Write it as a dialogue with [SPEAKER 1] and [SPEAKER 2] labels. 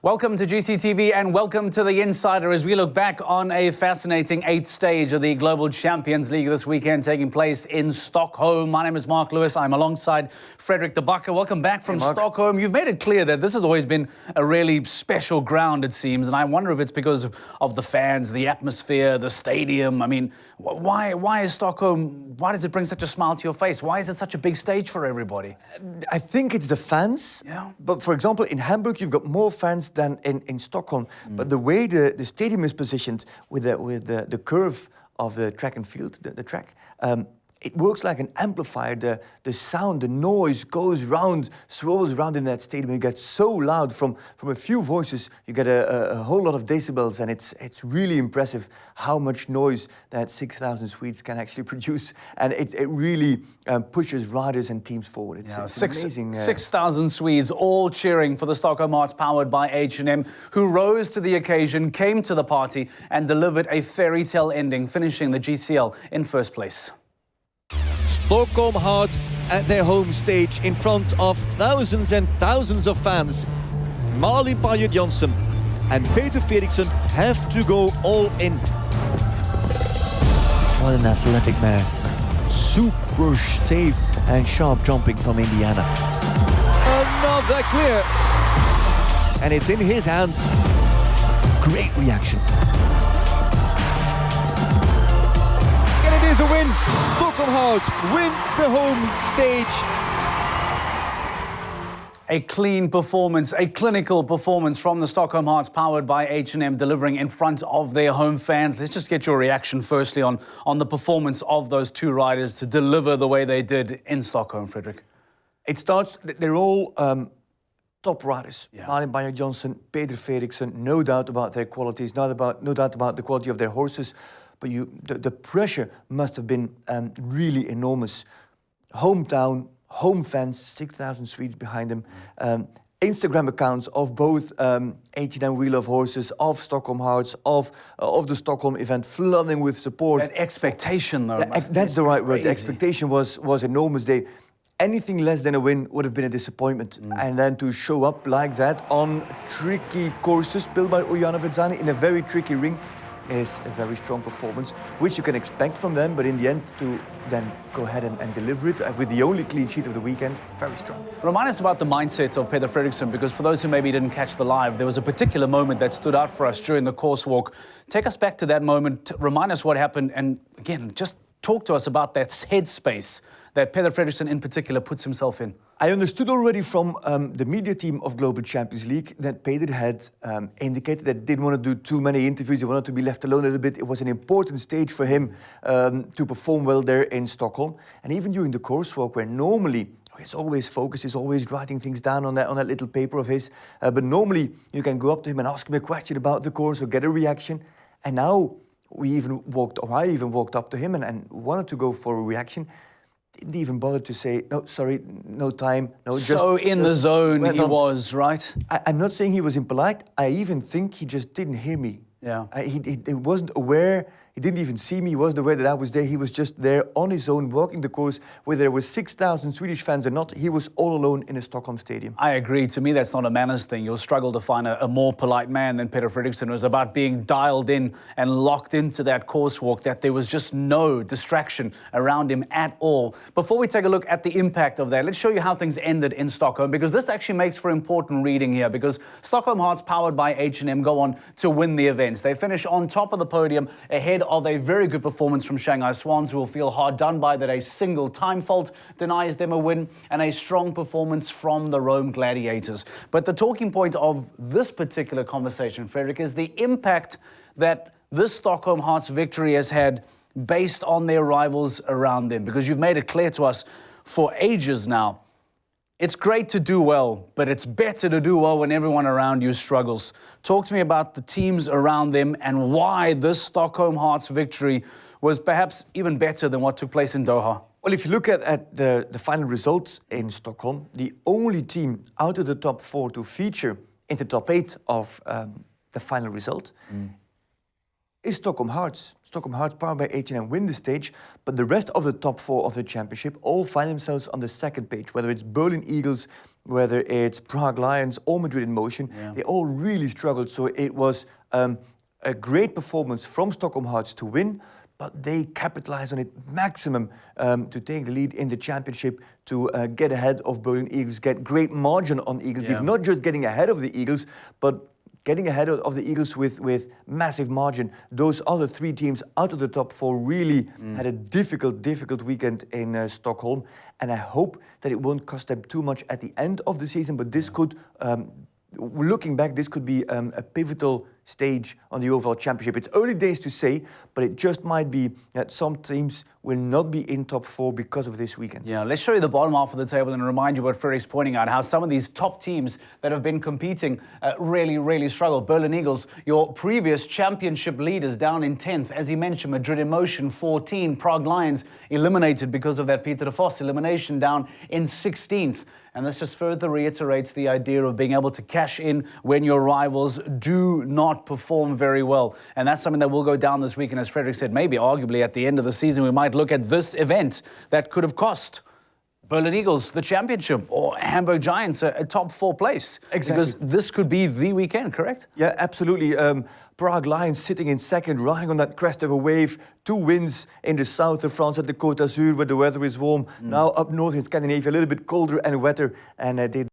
[SPEAKER 1] Welcome to GCTV and welcome to The Insider as we look back on a fascinating 8th stage of the Global Champions League this weekend taking place in Stockholm. My name is Mark Lewis. I'm alongside Frederick de Backer. Welcome back from Stockholm. You've made it clear that this has always been a really special ground, it seems, and I wonder if it's because of the fans, the atmosphere, the stadium. I mean, why is Stockholm, why does it bring such a smile to your face? Why is it such a big stage for everybody?
[SPEAKER 2] I think it's the fans.
[SPEAKER 1] Yeah.
[SPEAKER 2] But for example, in Hamburg, you've got more fans than in Stockholm. But the way the stadium is positioned with the curve of the track and field, the track, it works like an amplifier. The sound, the noise goes round, swirls around in that stadium. It gets so loud from a few voices. You get a whole lot of decibels, and it's really impressive how much noise that 6,000 Swedes can actually produce. And it really pushes riders and teams forward. It's amazing.
[SPEAKER 1] 6,000 Swedes all cheering for the Stockholm Hearts powered by H&M, who rose to the occasion, came to the party and delivered a fairy tale ending, finishing the GCL in first place.
[SPEAKER 3] Stockholm Hearts at their home stage in front of thousands and thousands of fans. Malin Pajet-Jansen and Peter Fredriksson have to go all in. What an athletic man. Super safe and sharp jumping from Indiana. Another clear. And it's in his hands. Great reaction. It is a win. Stockholm Hearts win the home stage.
[SPEAKER 1] A clean performance, a clinical performance from the Stockholm Hearts powered by H&M, delivering in front of their home fans. Let's just get your reaction firstly on the performance of those two riders to deliver the way they did in Stockholm, Frederick.
[SPEAKER 2] It starts, they're all top riders.
[SPEAKER 1] Yeah.
[SPEAKER 2] Malin Pajet-Jansen, Peter Fredriksson, no doubt about their qualities, no doubt about the quality of their horses. But the pressure must have been really enormous. Hometown, home fans, 6,000 Swedes behind them. Instagram accounts of both H&M Wheel of Horses, of Stockholm Hearts, of the Stockholm event, flooding with support.
[SPEAKER 1] That expectation, though.
[SPEAKER 2] That's the right word. The expectation was enormous. Anything less than a win would have been a disappointment. And then to show up like that on tricky courses built by Ojana Vezzani in a very tricky ring is a very strong performance, which you can expect from them, but in the end to then go ahead and deliver it with the only clean sheet of the weekend, very strong.
[SPEAKER 1] Remind us about the mindset of Peter Fredriksson, because for those who maybe didn't catch the live, there was a particular moment that stood out for us during the course walk. Take us back to that moment, remind us what happened, and again, just talk to us about that headspace that Peter Fredriksson in particular puts himself in.
[SPEAKER 2] I understood already from the media team of Global Champions League that Peter had indicated that he didn't want to do too many interviews. He wanted to be left alone a little bit. It was an important stage for him to perform well there in Stockholm. And even during the course walk, where normally he's always focused, he's always writing things down on that little paper of his. But normally you can go up to him and ask him a question about the course or get a reaction. And now I even walked up to him and wanted to go for a reaction. Didn't even bother to say, no, sorry, no time. No,
[SPEAKER 1] so in the zone he was, right?
[SPEAKER 2] I'm not saying he was impolite. I even think he just didn't hear me.
[SPEAKER 1] Yeah.
[SPEAKER 2] He wasn't aware. He didn't even see me. He wasn't aware that I was there. He was just there on his own, walking the course, whether there were 6,000 Swedish fans or not. He was all alone in a Stockholm stadium.
[SPEAKER 1] I agree. To me, that's not a manners thing. You'll struggle to find a more polite man than Peter Fredriksson. It was about being dialed in and locked into that course walk, that there was just no distraction around him at all. Before we take a look at the impact of that, let's show you how things ended in Stockholm, because this actually makes for important reading here, because Stockholm Hearts, powered by H&M, go on to win the events. They finish on top of the podium ahead of a very good performance from Shanghai Swans, who will feel hard done by that a single time fault denies them a win, and a strong performance from the Rome Gladiators. But the talking point of this particular conversation, Frederick, is the impact that this Stockholm Hearts victory has had based on their rivals around them, because you've made it clear to us for ages now, it's great to do well, but it's better to do well when everyone around you struggles. Talk to me about the teams around them and why this Stockholm Hearts victory was perhaps even better than what took place in Doha.
[SPEAKER 2] Well, if you look at the final results in Stockholm, the only team out of the top 4 to feature in the top 8 of the final result is Stockholm Hearts. Stockholm Hearts, powered by H&M, win the stage, but the rest of the top 4 of the championship all find themselves on the second page, whether it's Berlin Eagles, whether it's Prague Lions or Madrid in Motion. They all really struggled, so it was a great performance from Stockholm Hearts to win, but they capitalized on it maximum to take the lead in the championship, to get ahead of Berlin Eagles, get great margin on Eagles, if not just getting ahead of the Eagles, but getting ahead of the Eagles with massive margin. Those other 3 teams out of the top 4 really had a difficult weekend in Stockholm, and I hope that it won't cost them too much at the end of the season, but this could, looking back, this could be a pivotal stage on the overall championship. It's early days to say, but it just might be that some teams will not be in top 4 because of this weekend.
[SPEAKER 1] Yeah, let's show you the bottom half of the table and remind you what Frederick's pointing out, how some of these top teams that have been competing really struggle. Berlin Eagles, your previous championship leaders, down in 10th. As he mentioned, Madrid in Motion, 14. Prague Lions eliminated because of that Peter de Vos elimination, down in 16th. And this just further reiterates the idea of being able to cash in when your rivals do not perform very well. And that's something that will go down this week. And as Frederick said, maybe arguably at the end of the season, we might look at this event that could have cost Berlin Eagles the championship, or Hamburg Giants a top 4 place.
[SPEAKER 2] Exactly.
[SPEAKER 1] Because this could be the weekend, correct?
[SPEAKER 2] Yeah, absolutely. Prague Lions sitting in second, riding on that crest of a wave. 2 wins in the south of France at the Côte d'Azur, where the weather is warm. Now up north in Scandinavia, a little bit colder and wetter, and they